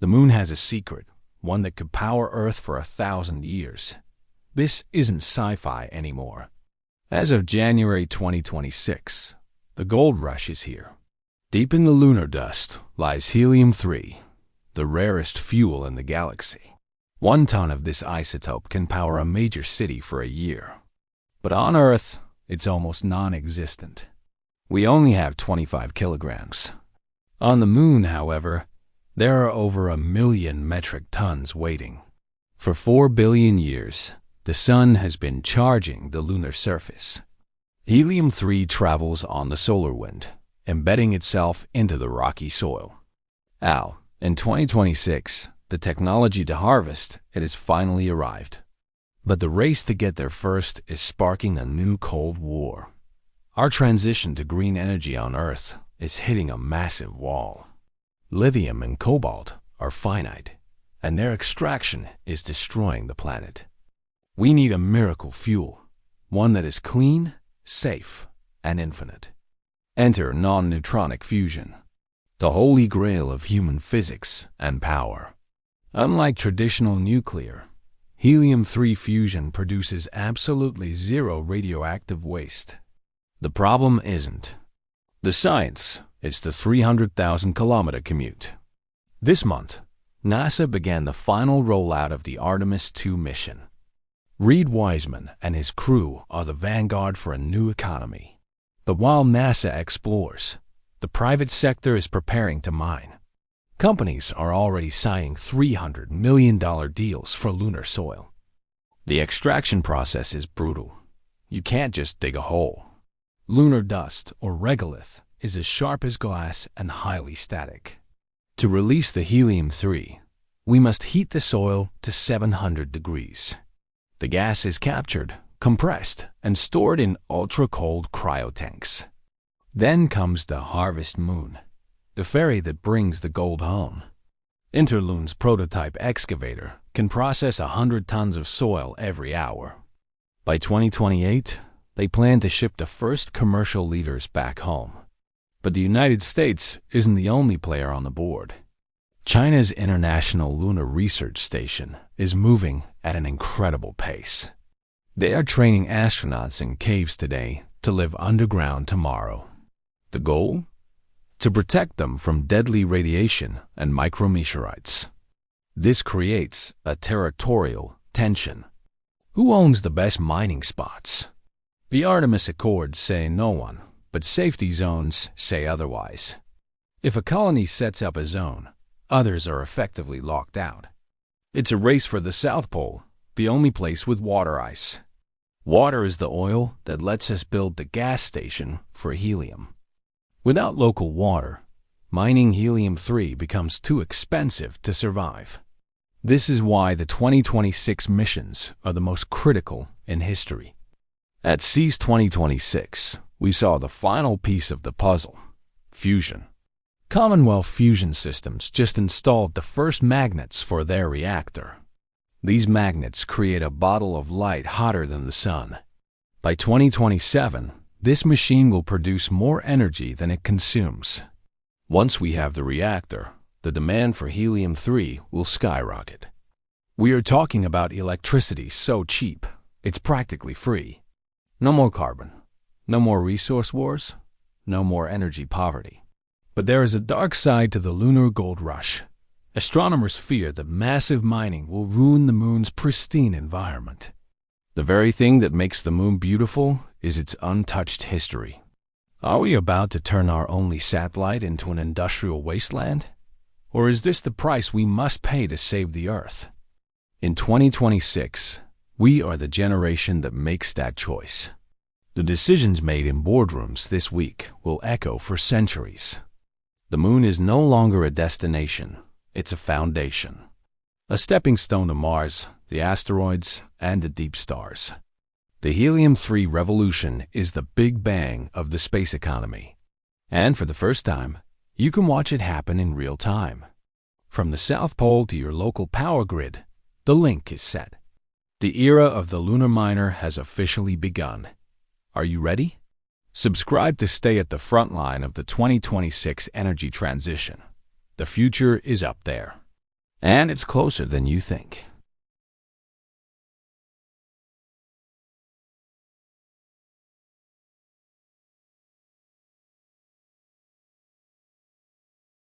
The moon has a secret, one that could power Earth for 1,000 years. This isn't sci-fi anymore. As of January 2026, the gold rush is here. Deep in the lunar dust lies Helium-3, the rarest fuel in the galaxy. 1 ton of this isotope can power a major city for a year. But on Earth, it's almost non-existent. We only have 25 kilograms. On the moon, however, there are over 1 million metric tons waiting. For 4 billion years, the sun has been charging the lunar surface. Helium-3 travels on the solar wind, embedding itself into the rocky soil. In 2026, the technology to harvest it has finally arrived. But the race to get there first is sparking a new Cold War. Our transition to green energy on Earth is hitting a massive wall. Lithium and cobalt are finite, and their extraction is destroying the planet. We need a miracle fuel, one that is clean, safe, and infinite. Enter non-neutronic fusion, the holy grail of human physics and power. Unlike traditional nuclear, Helium-3 fusion produces absolutely zero radioactive waste. The problem isn't the science, it's the 300,000-kilometer commute. This month, NASA began the final rollout of the Artemis II mission. Reed Wiseman and his crew are the vanguard for a new economy. But while NASA explores, the private sector is preparing to mine. Companies are already signing $300 million deals for lunar soil. The extraction process is brutal. You can't just dig a hole. Lunar dust, or regolith, is as sharp as glass and highly static. To release the Helium-3, we must heat the soil to 700 degrees. The gas is captured, compressed, and stored in ultra-cold cryotanks. Then comes the harvest moon, the ferry that brings the gold home. Interlune's prototype excavator can process 100 tons of soil every hour. By 2028, they plan to ship the first commercial leaders back home. But the United States isn't the only player on the board. China's International Lunar Research Station is moving at an incredible pace. They are training astronauts in caves today to live underground tomorrow. The goal? To protect them from deadly radiation and micrometeorites. This creates a territorial tension. Who owns the best mining spots? The Artemis Accords say no one, but safety zones say otherwise. If a colony sets up a zone, others are effectively locked out. It's a race for the South Pole, the only place with water ice. Water is the oil that lets us build the gas station for helium. Without local water, mining Helium-3 becomes too expensive to survive. This is why the 2026 missions are the most critical in history. At CES 2026, we saw the final piece of the puzzle, fusion. Commonwealth Fusion Systems just installed the first magnets for their reactor. These magnets create a bottle of light hotter than the sun. By 2027, this machine will produce more energy than it consumes. Once we have the reactor, the demand for Helium-3 will skyrocket. We are talking about electricity so cheap, it's practically free. No more carbon, no more resource wars, no more energy poverty. But there is a dark side to the lunar gold rush. Astronomers fear that massive mining will ruin the moon's pristine environment. The very thing that makes the moon beautiful is its untouched history. Are we about to turn our only satellite into an industrial wasteland? Or is this the price we must pay to save the Earth? In 2026, we are the generation that makes that choice. The decisions made in boardrooms this week will echo for centuries. The moon is no longer a destination, it's a foundation. A stepping stone to Mars, the asteroids, and the deep stars. The Helium-3 revolution is the big bang of the space economy. And for the first time, you can watch it happen in real time. From the South Pole to your local power grid, the link is set. The era of the lunar miner has officially begun. Are you ready? Subscribe to stay at the front line of the 2026 energy transition. The future is up there. And it's closer than you think.